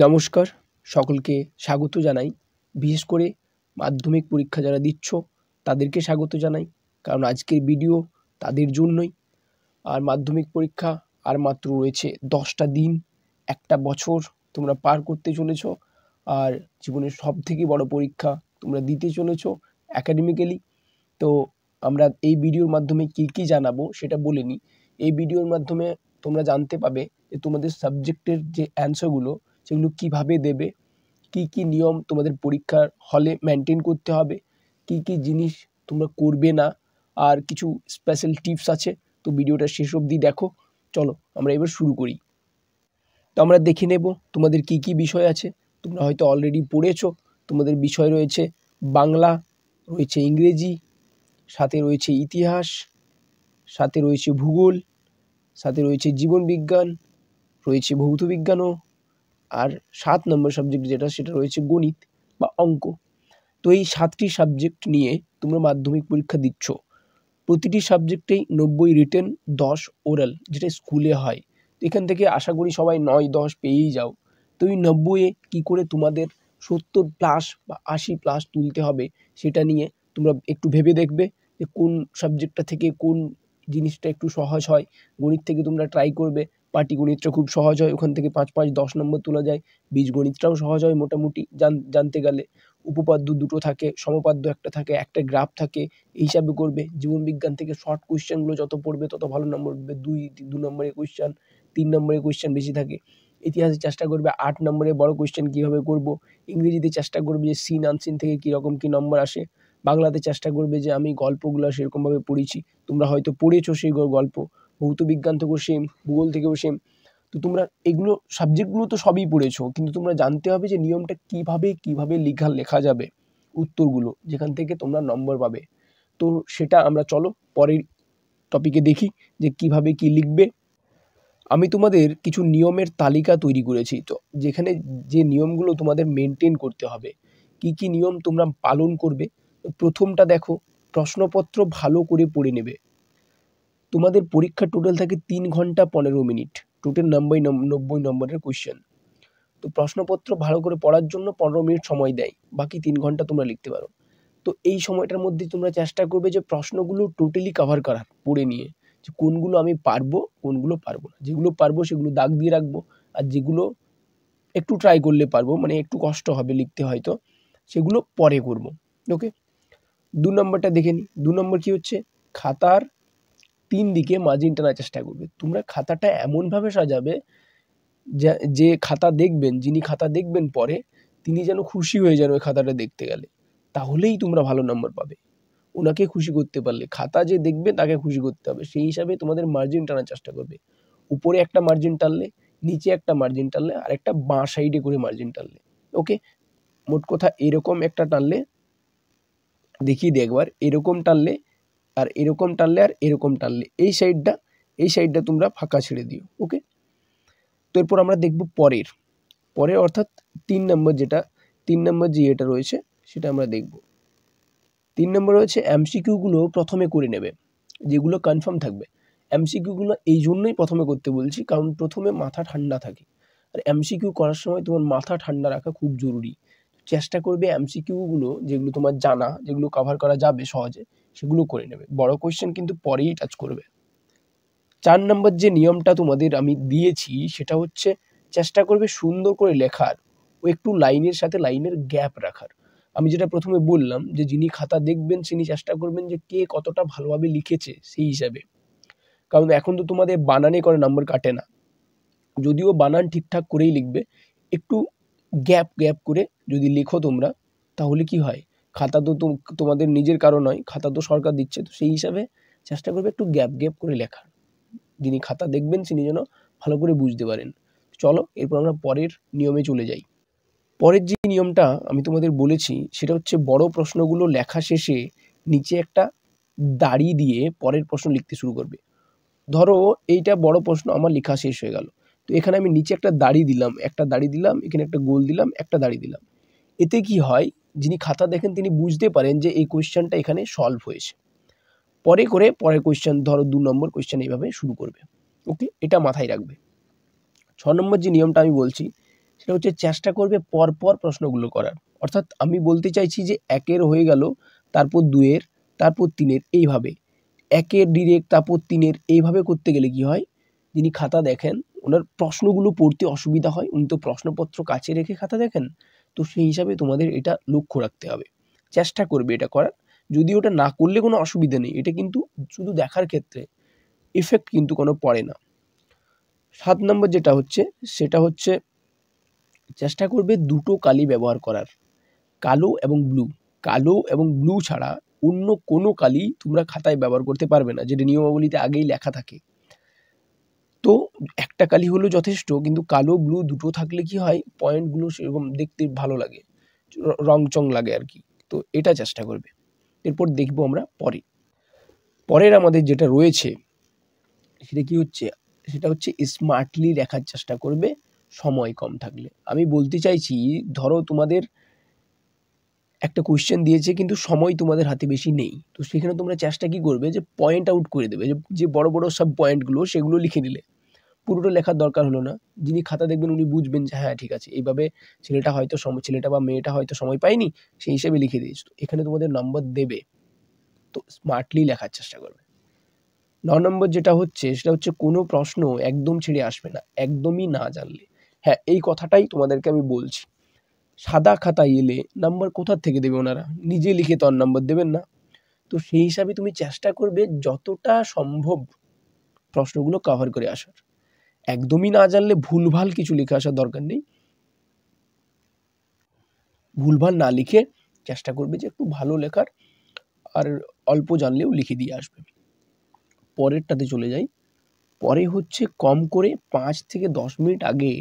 নমস্কার, সকলকে স্বাগত জানাই। বিশেষ করে মাধ্যমিক পরীক্ষা যারা দিচ্ছ তাদেরকে স্বাগত জানাই, কারণ আজকের ভিডিও তাদের জন্যই। আর মাধ্যমিক পরীক্ষা আর মাত্র রয়েছে 10টা দিন, একটা বছর তোমরা পার করতে চলেছ। আর জীবনের সবথেকে বড় পরীক্ষা তোমরা দিতে চলেছ অ্যাকাডেমিক্যালি। তো আমরা এই ভিডিওর মাধ্যমে কী জানাবো সেটা বলে নিই। এই ভিডিওর মাধ্যমে তোমরা জানতে পাবে যে তোমাদের সাবজেক্টের যে অ্যান্সারগুলো সেগুলো কিভাবে দেবে, কি নিয়ম তোমাদের পরীক্ষার হলে মেনটেন করতে হবে, কি জিনিস তোমরা করবে না, আর কিছু স্পেশাল টিপস আছে। তো ভিডিওটা শেষ অবধি দেখো। চলো আমরা এবার শুরু করি। তো আমরা দেখে নেব তোমাদের কি বিষয় আছে। তোমরা হয়তো অলরেডি পড়েছো। তোমাদের বিষয় রয়েছে বাংলা, রয়েছে ইংরেজি, সাথে রয়েছে ইতিহাস, সাথে রয়েছে ভূগোল, সাথে রয়েছে জীবনবিজ্ঞান, রয়েছে ভৌত বিজ্ঞানও, আর 7 নম্বর সাবজেক্ট যেটা সেটা রয়েছে গণিত বা অঙ্ক। তো এই 7টি সাবজেক্ট নিয়ে তোমরা মাধ্যমিক পরীক্ষা দিচ্ছ। প্রতিটি সাবজেক্টেই 90 রিটেন, 10 ওরাল, যেটা স্কুলে হয়। তো এখান থেকে আশা করি সবাই 9-10 পেয়েই যাও। তো এই 90-এ কী করে তোমাদের 70+ বা 80+ তুলতে হবে সেটা নিয়ে তোমরা একটু ভেবে দেখবে যে কোন সাবজেক্টটা থেকে কোন জিনিসটা একটু সহজ হয়। গণিত থেকে তোমরা ট্রাই করবে। পাটিগণিতটা খুব সহজ হয়, ওখান থেকে 5-5 10 নম্বর তোলা যায়। বীজগণিতটাও সহজ হয় মোটামুটি জানতে গেলে। উপপাদ্য 2টো থাকে, সমপাদ্য একটা থাকে, একটা গ্রাফ থাকে, এই হিসাবে করবে। জীবনবিজ্ঞান থেকে শর্ট কোয়েশ্চেনগুলো যত পড়বে তত ভালো নম্বর পাবে। 2 নম্বরের কোয়েশ্চেন, 3 নম্বরের কোয়েশ্চেন বেশি থাকে। ইতিহাসে চেষ্টা করবে 8 নম্বরের বড় কোয়েশ্চেন কীভাবে করব। ইংরেজিতে চেষ্টা করবে যে সিন আনসিন থেকে কীরকম কী নম্বর আসে। বাংলাতে চেষ্টা করবে যে আমি গল্পগুলো সেরকমভাবে পড়েছি, তোমরা হয়তো পড়েছো সেই গল্প। ভৌত বিজ্ঞান থেকেও সেম, ভূগোল থেকেও সেম। তো তোমরা এগুলো সাবজেক্টগুলো তো সবই পড়েছো, কিন্তু তোমরা জানতে হবে যে নিয়মটা কিভাবে লেখা যাবে উত্তরগুলো, যেখান থেকে তোমরা নম্বর পাবে। তো সেটা আমরা চলো পরের টপিকে দেখি যে কিভাবে কি লিখবে। আমি তোমাদের কিছু নিয়মের তালিকা তৈরি করেছি, তো যেখানে যে নিয়মগুলো তোমাদের মেনটেন করতে হবে, কি নিয়ম তোমরা পালন করবে। প্রথমটা দেখো, প্রশ্নপত্র ভালো করে পড়ে নেবে। তোমাদের পরীক্ষা টোটাল থাকে 3 ঘন্টা 15 মিনিট, টোটাল 90 নম্বরের কোয়েশ্চেন। তো প্রশ্নপত্র ভালো করে পড়ার জন্য 15 মিনিট সময় দেয়, বাকি 3 ঘন্টা তোমরা লিখতে পারো। তো এই সময়টার মধ্যে তোমরা চেষ্টা করবে যে প্রশ্নগুলো টোটালি কভার করার, পড়ে নিয়ে যে কোনগুলো আমি পারবো, কোনগুলো পারবো না। যেগুলো পারবো সেগুলো দাগ দিয়ে রাখবো, আর যেগুলো একটু ট্রাই করলে পারবো, মানে একটু কষ্ট হবে লিখতে হয়তো, সেগুলো পরে করবো। ওকে, 2 নম্বরটা দেখে নিই। 2 নম্বর কি হচ্ছে, খাতার 3 দিকে মার্জিন টানার চেষ্টা করবে। তোমরা খাতাটা এমনভাবে সাজাবে যে খাতা দেখবেন, যিনি খাতা দেখবেন পরে, তিনি যেন খুশি হয়ে যান ওই খাতাটা দেখতে গেলে। তাহলেই তোমরা ভালো নম্বর পাবে। ওনাকে খুশি করতে পারলে, খাতা যে দেখবে তাকে খুশি করতে হবে। সেই হিসাবে তোমাদের মার্জিন টানার চেষ্টা করবে। উপরে একটা মার্জিন টানলে, নিচে একটা মার্জিন টানলে, আর একটা বাঁ সাইডে করে মার্জিন টানলে। ওকে, মোট কথা এরকম একটা টানলে, দেখিয়ে দিই একবার, এরকম টানলে আর এরকম টানলে আর এরকম টানলে, এই সাইডটা তোমরা ফাঁকা ছেড়ে দিও। ওকে, তো এরপর আমরা দেখব পরের অর্থাৎ 3 নম্বর যে এটা রয়েছে সেটা আমরা দেখব। 3 নম্বর রয়েছে এমসিকিউগুলো প্রথমে করে নেবে, যেগুলো কনফার্ম থাকবে। এমসিকিউগুলো এই জন্যই প্রথমে করতে বলছি, কারণ প্রথমে মাথা ঠান্ডা থাকে। আর এমসিকিউ করার সময় তোমার মাথা ঠান্ডা রাখা খুব জরুরি। চেষ্টা করবে এমসিকিউগুলো যেগুলো তোমার জানা, যেগুলো কভার করা যাবে সহজে, সেগুলো করে নেবে। বড় কোয়েশ্চেন কিন্তু পরেই টাচ করবে। 4 নম্বর যে নিয়মটা তোমাদের আমি দিয়েছি সেটা হচ্ছে চেষ্টা করবে সুন্দর করে লেখার, ও একটু লাইনের সাথে লাইনের গ্যাপ রাখার। আমি যেটা প্রথমে বললাম যে যিনি খাতা দেখবেন তিনি চেষ্টা করবেন যে কে কতটা ভালোভাবে লিখেছে সেই হিসাবে। কারণ এখন তো তোমাদের বানানে করে নাম্বার কাটে না, যদিও বানান ঠিকঠাক করেই লিখবে। একটু গ্যাপ করে যদি লেখো তোমরা, তাহলে কি হয়, খাতা তো তোমাদের নিজের কারো নয়, খাতা তো সরকার দিচ্ছে। তো সেই হিসাবে চেষ্টা করবে একটু গ্যাপ করে লেখার, যিনি খাতা দেখবেন তিনি যেন ভালো করে বুঝতে পারেন। চলো এরপর আমরা পরের নিয়মে চলে যাই। পরের যে নিয়মটা আমি তোমাদের বলেছি সেটা হচ্ছে বড় প্রশ্নগুলো লেখা শেষে নিচে একটা দাড়ি দিয়ে পরের প্রশ্ন লিখতে শুরু করবে। ধরো এইটা বড় প্রশ্ন আমার লেখা শেষ হয়ে গেল, তো এখানে আমি নিচে একটা দাড়ি দিলাম, এখানে একটা গোল দিলাম, একটা দাড়ি দিলাম। এতে কি হয়, যিনি খাতা দেখেন তিনি বুঝতে পারেন যে এই কোয়েশ্চেনটা এখানে সলভ হয়েছে। পরের কোয়েশ্চেন, ধরো 2 নম্বর কোয়েশ্চেন এইভাবে শুরু করবে। ওকে, এটা মাথায় রাখবে। 6 নম্বর যে নিয়মটা আমি বলছি, সেটা হচ্ছে চেষ্টা করবে পরপর প্রশ্নগুলো করার। অর্থাৎ আমি বলতে চাইছি যে ১ এর হয়ে গেল, তারপর ২ এর, তারপর ৩ এর, এইভাবে। ১ এর ডিরেক্ট, তারপর ৩ এর, এইভাবে করতে গেলে কি হয়, যিনি খাতা দেখেন ওনার প্রশ্নগুলো পড়তে অসুবিধা হয়। উনি তো প্রশ্নপত্র কাছে রেখে খাতা দেখেন। তো সেই হিসাবে তোমাদের এটা লক্ষ্য রাখতে হবে। চেষ্টা করবে এটা করার। যদি ওটা না করলে কোনো অসুবিধা নেই। এটা কিন্তু শুধু দেখার ক্ষেত্রে ইফেক্ট কিন্তু কোনো পড়ে না। ৭ নম্বর যেটা হচ্ছে, সেটা হচ্ছে চেষ্টা করবে দুটো কালি ব্যবহার করার। কালো এবং ব্লু। কালো এবং ব্লু ছাড়া অন্য কোনো কালি তোমরা খাতায় ব্যবহার করতে পারবে না, যেটা নিয়মাবলীতে আগেই লেখা থাকে। তো একটা কালি হলেও যথেষ্ট, কিন্তু কালো ব্লু দুটো থাকলে কি হয়, পয়েন্টগুলো সেরকম দেখতে ভালো লাগে, রংচং লাগে আর কি। তো এটা চেষ্টা করবে। এরপর দেখবো আমরা পরের আমাদের যেটা রয়েছে সেটা কি হচ্ছে, সেটা হচ্ছে স্মার্টলি লেখার চেষ্টা করবে সময় কম থাকলে। আমি বলতে চাইছি, ধরো তোমাদের একটা কোয়েশ্চেন দিয়েছে কিন্তু সময় তোমাদের হাতে বেশি নেই। তো সেখানে তোমরা চেষ্টা কি করবে, যে পয়েন্ট আউট করে দেবে, যে বড় বড় সব পয়েন্টগুলো সেগুলো লিখে নিলে। পুরোটা লেখার দরকার হলো না। যিনি খাতা দেখবেন উনি বুঝবেন যে হ্যাঁ ঠিক আছে, এইভাবে ছেলেটা বা মেয়েটা হয়তো সময় পায়নি, সেই হিসেবে লিখে দিয়েছে। তো এখানে তোমাদের নম্বর দেবে। তো স্মার্টলি লেখার চেষ্টা করবে। ৯ নম্বর যেটা হচ্ছে, সেটা হচ্ছে কোনো প্রশ্ন একদম ছেড়ে আসবে না, একদমই না জানলে। হ্যাঁ, এই কথাটাই তোমাদেরকে আমি বলছি। সাদা খাতায় এলে নাম্বার কোথা থেকে দেবে ওনারা? নিজে লিখে তো আর নাম্বার দেবেন না। তো সেই হিসাবে তুমি চেষ্টা করবে যতটা সম্ভব প্রশ্নগুলো কভার করে আসার। একদমই না জানলে ভুলভাল কিছু লিখে আসার দরকার নেই। ভুলভাল না লিখে চেষ্টা করবে যে একটু ভালো লেখার, আর অল্প জানলেও লিখে দিয়ে আসবে। পরেরটাতে চলে যাই। পরে হচ্ছে কম করে ৫ থেকে ১০ মিনিট আগে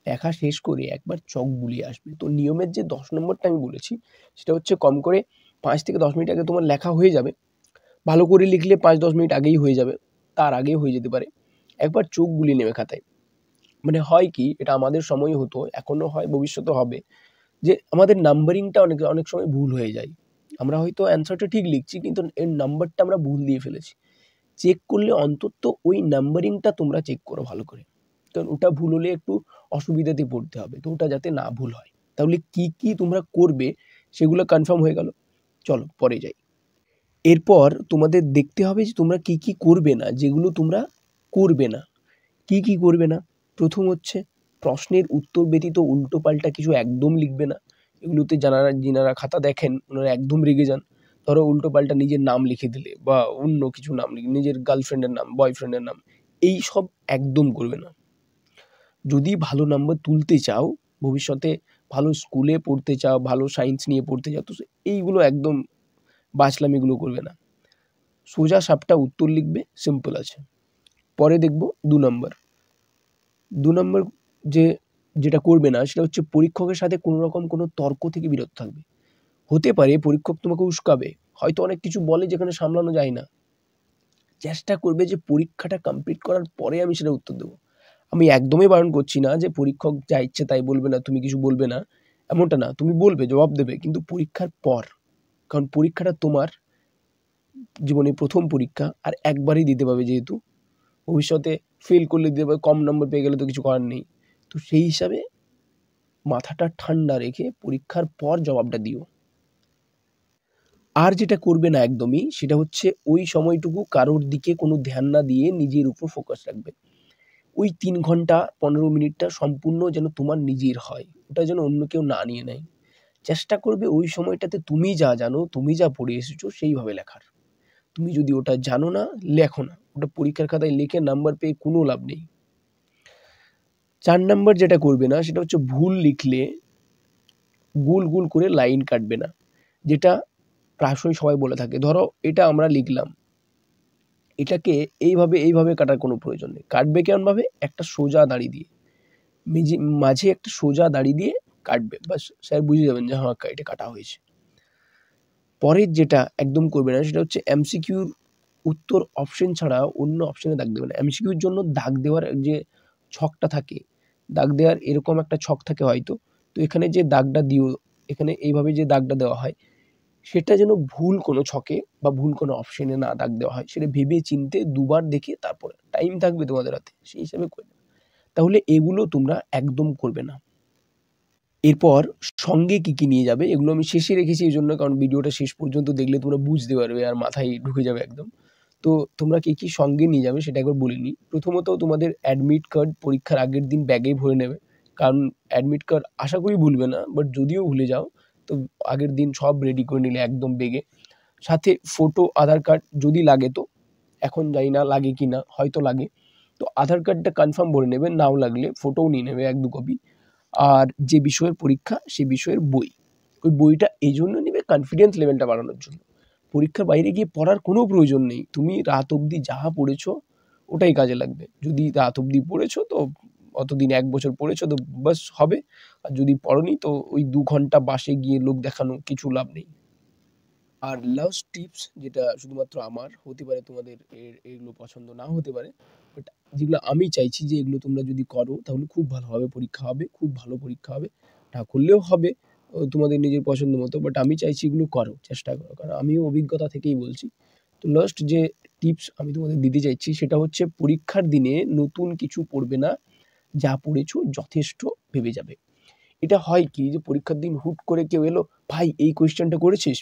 লেখা শেষ করে একবার চক বুলিয়ে আসবে। তো নিয়মের যে ১০ নম্বরটা আমি বলেছি, সেটা হচ্ছে কম করে ৫ থেকে ১০ মিনিট আগে তোমার লেখা হয়ে যাবে। ভালো করে লিখলে ৫-১০ মিনিট আগেই হয়ে যাবে, তার আগেও হয়ে যেতে পারে। একবার চোখ বুলিয়ে নেবে খাতায়। মানে হয় কি, এটা আমাদের সময় হতো, এখনো হয়, ভবিষ্যতেও হবে, যে আমাদের নাম্বারিংটা অনেক সময় ভুল হয়ে যায়। আমরা হয়তো অ্যান্সারটা ঠিক লিখছি, কিন্তু এর নাম্বারটা আমরা ভুল দিয়ে ফেলেছি। চেক করলে অন্তত ওই নাম্বারিংটা তোমরা চেক করো ভালো করে। কারণ ওটা ভুল হলে একটু অসুবিধাতে পড়তে হবে। তো ওটা যাতে না ভুল হয়। তাহলে কি তোমরা করবে সেগুলো কনফার্ম হয়ে গেল। চলো পরে যাই। এরপর তোমাদের দেখতে হবে যে তোমরা কি করবে না, যেগুলো তোমরা করবে না। কি করবে না? প্রথম হচ্ছে প্রশ্নের উত্তর ব্যতীত উল্টোপাল্টা কিছু একদম লিখবে না। এগুলোতে যিনারা খাতা দেখেন ওনারা একদম রেগে যান। ধরো উল্টোপাল্টা নিজের নাম লিখে দিলে, বা অন্য কিছু নাম লিখে, নিজের গার্লফ্রেন্ডের নাম, বয়ফ্রেন্ডের নাম, এইসব একদম করবে না। যদি ভালো নাম্বার তুলতে চাও, ভবিষ্যতে ভালো স্কুলে পড়তে চাও, ভালো সায়েন্স নিয়ে পড়তে চাও, তো এইগুলো একদম বাচলামিগুলো করবে না। সোজা সাপটা উত্তর লিখবে, সিম্পল আছে। পরে দেখব ২ নম্বর। ২ নম্বর যেটা করবে না, সেটা হচ্ছে পরীক্ষকের সাথে কোনো রকম কোনো তর্ক থেকে বিরত থাকবে। হতে পারে পরীক্ষক তোমাকে উস্কাবে, হয়তো অনেক কিছু বলে যেখানে সামলানো যায় না। চেষ্টা করবে যে পরীক্ষাটা কমপ্লিট করার পরে আমি সেটা উত্তর দেব। আমি একদমই বারণ করছি না যে পরীক্ষক যা ইচ্ছে তাই বলবে না, তুমি কিছু বলবে না, এমনটা না। তুমি বলবে, জবাব দেবে, কিন্তু পরীক্ষার পর। কারণ পরীক্ষাটা তোমার জীবনের ১ম পরীক্ষা, আর একবারই দিতে পারবে যেহেতু। ভবিষ্যতে ফেল করলে দিতে পারবে, কম নম্বর পেয়ে গেলে তো কিছু করার নেই। তো সেই হিসাবে মাথাটা ঠান্ডা রেখে পরীক্ষার পর জবাবটা দিও। আর যেটা করবে না একদমই, সেটা হচ্ছে ওই সময়টুকু কারোর দিকে কোনো ধ্যান না দিয়ে নিজের উপর ফোকাস রাখবে। ওই ৩ ঘন্টা ১৫ মিনিটটা সম্পূর্ণ যেন তোমার নিজের হয়। ওটা যেন অন্য কেউ না নিয়ে নেয়। চেষ্টা করবে ওই সময়টাতে তুমি যা জানো, তুমি যা পড়ে এসেছো সেইভাবে লেখার। তুমি যদি ওটা জানো না, লেখো না। ওটা পরীক্ষার খাতায় লিখে নাম্বার পেয়ে কোনো লাভ নেই। ৪ নাম্বার যেটা করবে না, সেটা হচ্ছে ভুল লিখলে গোল করে লাইন কাটবে না। যেটা প্রায়শই সবাই বলে থাকে। ধরো এটা আমরা লিখলাম। এটাকে এইভাবে কাটার কোনো প্রয়োজন নেই। কাটবে কেমনভাবে? একটা সোজা দাড়ি দিয়ে। মাঝে একটা সোজা দাড়ি দিয়ে কাটবে। ব্যাস, স্যার বুঝে যাবেন যে হ্যাঁ, এটা কাটা হয়েছে। পরের যেটা একদম করবে না, সেটা হচ্ছে এমসিকিউর উত্তর অপশন ছাড়া অন্য অপশনে দাগ দেবে না। এমসিকিউর জন্য দাগ দেওয়ার যে ছকটা থাকে, দাগ দেওয়ার এরকম একটা ছক থাকে হয়তো। তো এখানে যে দাগটা দিও, এখানে এইভাবে যে দাগটা দেওয়া হয়, সেটা যেন ভুল কোনো ছকে বা ভুল কোনো অপশনে না দাগ দেওয়া হয়। সেটা ভেবে চিন্তে দুবার দেখে, তারপরে টাইম থাকবে তোমাদের হাতে, সেই হিসাবে করবে। তাহলে এগুলো তোমরা একদম করবে না। এরপর সঙ্গে কি নিয়ে যাবে এগুলো আমি শেষে রেখেছি এইজন্য, কারণ ভিডিওটা শেষ পর্যন্ত দেখলে তোমরা বুঝতে পারবে আর মাথায় ঢুকে যাবে একদম। তো তোমরা কি সঙ্গে নিয়ে যাবে সেটা একবার বলে নিই। প্রথমত তোমাদের অ্যাডমিট কার্ড পরীক্ষার আগের দিন ব্যাগেই ভরে নেবে। কারণ অ্যাডমিট কার্ড আশা করি ভুলবে না, বাট যদিও ভুলে যাও তো আগের দিন সব রেডি করে নিলে একদম বেগে। সাথে ফটো, আধার কার্ড যদি লাগে তো, এখন জানি না লাগে কি না, হয়তো লাগে। তো আধার কার্ডটা কনফার্ম ভরে নেবে, নাও লাগলে ফটোও নিয়ে নেবে ১-২ কপি। আর যে বিষয়ের পরীক্ষা সে বিষয়ের বই, ওই বইটা এই জন্য নেবে কনফিডেন্স লেভেলটা বাড়ানোর জন্য। পরীক্ষার বাইরে গিয়ে পড়ার কোনো প্রয়োজন নেই, তুমি রাত অবধি যাহা পড়েছো ওটাই কাজে লাগবে। যদি রাত অবধি পড়েছো তো অতদিন ১ বছর পড়েছো তো ব্যাস হবে। আর যদি পড়োনি তো ওই ২ ঘন্টা বাসে গিয়ে লোক দেখানো কিছু লাভ নেই। আর লাস্ট টিপস যেটা শুধুমাত্র আমার, হতে পারে তোমাদের এগুলো পছন্দ নাও হতে পারে, বাট যেগুলো আমি চাইছি যে এগুলো তোমরা যদি করো তাহলে খুব ভালোভাবে পরীক্ষা হবে, খুব ভালো পরীক্ষা হবে। না করলেও হবে তোমাদের নিজের পছন্দ মতো, বাট আমি চাইছি এগুলো করো, চেষ্টা করো, কারণ আমিও অভিজ্ঞতা থেকেই বলছি। তো লাস্ট যে টিপস আমি তোমাদের দিতে চাইছি সেটা হচ্ছে পরীক্ষার দিনে নতুন কিছু পড়বে না, যা পড়েছো যথেষ্ট ভেবে যাবে। এটা হয় কি যে পরীক্ষার দিন হুট করে কেউ এলো, ভাই এই কোয়েশ্চেনটা করেছিস?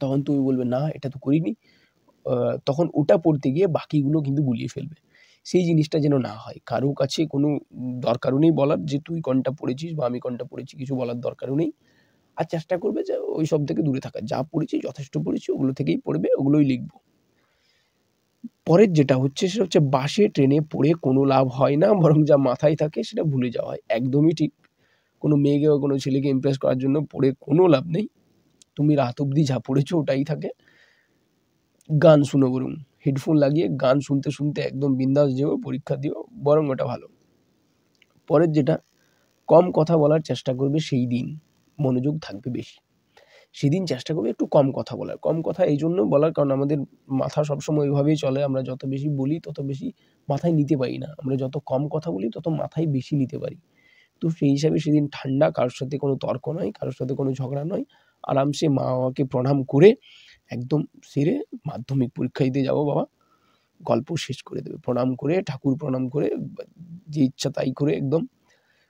তখন তুমি বলবে না এটা তো করিনি। তখন ওটা পড়তে গিয়ে বাকিগুলো কিন্তু গুলিয়ে ফেলবে। সেই জিনিসটা যেন না হয়। কারো কাছে কোনো দরকারও নেই বলার যে তুই কোনটা পড়েছিস বা আমি কোনটা পড়েছি, কিছু বলার দরকারও নেই। আর চেষ্টা করবে যে ওইসব থেকে দূরে থাকার। যা পড়েছি যথেষ্ট পড়েছি ওগুলো থেকেই পড়বে, ওগুলোই লিখব। পরের যেটা হচ্ছে সেটা হচ্ছে বাসে ট্রেনে পড়ে কোনো লাভ হয় না, বরং যা মাথায় থাকে সেটা ভুলে যাওয়া হয়। একদমই ঠিক। কোনো মেয়েকে বা কোনো ছেলেকে ইমপ্রেস করার জন্য পড়ে কোনো লাভ নেই। তুমি রাত অবধি যা পড়েছো ওটাই থাকে। গান শুনো বরং, হেডফোন লাগিয়ে গান শুনতে শুনতে একদম বিন্দাস যেও, পরীক্ষা দিও, বরং ওটা ভালো। পরের যেটা, কম কথা বলার চেষ্টা করবে, সেই দিন মনোযোগ থাকবে বেশি। সেদিন চেষ্টা করবে একটু কম কথা বলার। কম কথা এই জন্য বলার কারণ আমাদের মাথা সবসময় ওইভাবেই চলে, আমরা যত বেশি বলি তত বেশি মাথায় নিতে পারি না, আমরা যত কম কথা বলি তত মাথায় বেশি নিতে পারি। তো সেই হিসাবে সেদিন ঠান্ডা, কারোর সাথে কোনো তর্ক নয়, কারোর সাথে কোনো ঝগড়া নয়, আরামসে মা বাবাকে প্রণাম করে একদম সেরে মাধ্যমিক পরীক্ষা দিতে যাবো বাবা, গল্প শেষ করে দেবে। প্রণাম করে, ঠাকুর প্রণাম করে, যে ইচ্ছা তাই করে একদম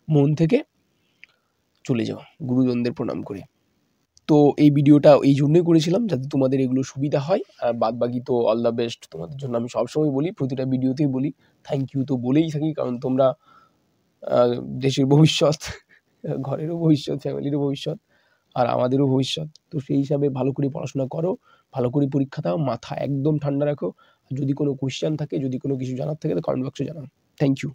মন থেকে চলে যাও গুরুজনদের প্রণাম করে। তো এই ভিডিওটা এই জন্যই করেছিলাম যাতে তোমাদের এগুলো সুবিধা হয়। আর বাদবাকি তো অল দ্য বেস্ট তোমাদের জন্য আমি সবসময় বলি, প্রতিটা ভিডিওতেই বলি। থ্যাংক ইউ তো বলেই থাকি, কারণ তোমরা দেশের ভবিষ্যৎ, ঘরেরও ভবিষ্যৎ, ফ্যামিলিরও ভবিষ্যৎ, আর আমাদেরও ভবিষ্যৎ। তো সেই হিসাবে ভালো করে পড়াশোনা করো, ভালো করে পরীক্ষা দাও, মাথা একদম ঠান্ডা রাখো। যদি কোনো কোয়েশ্চেন থাকে, যদি কোনো কিছু জানার থাকে তো কমেন্ট বক্সে জানাও। Thank you.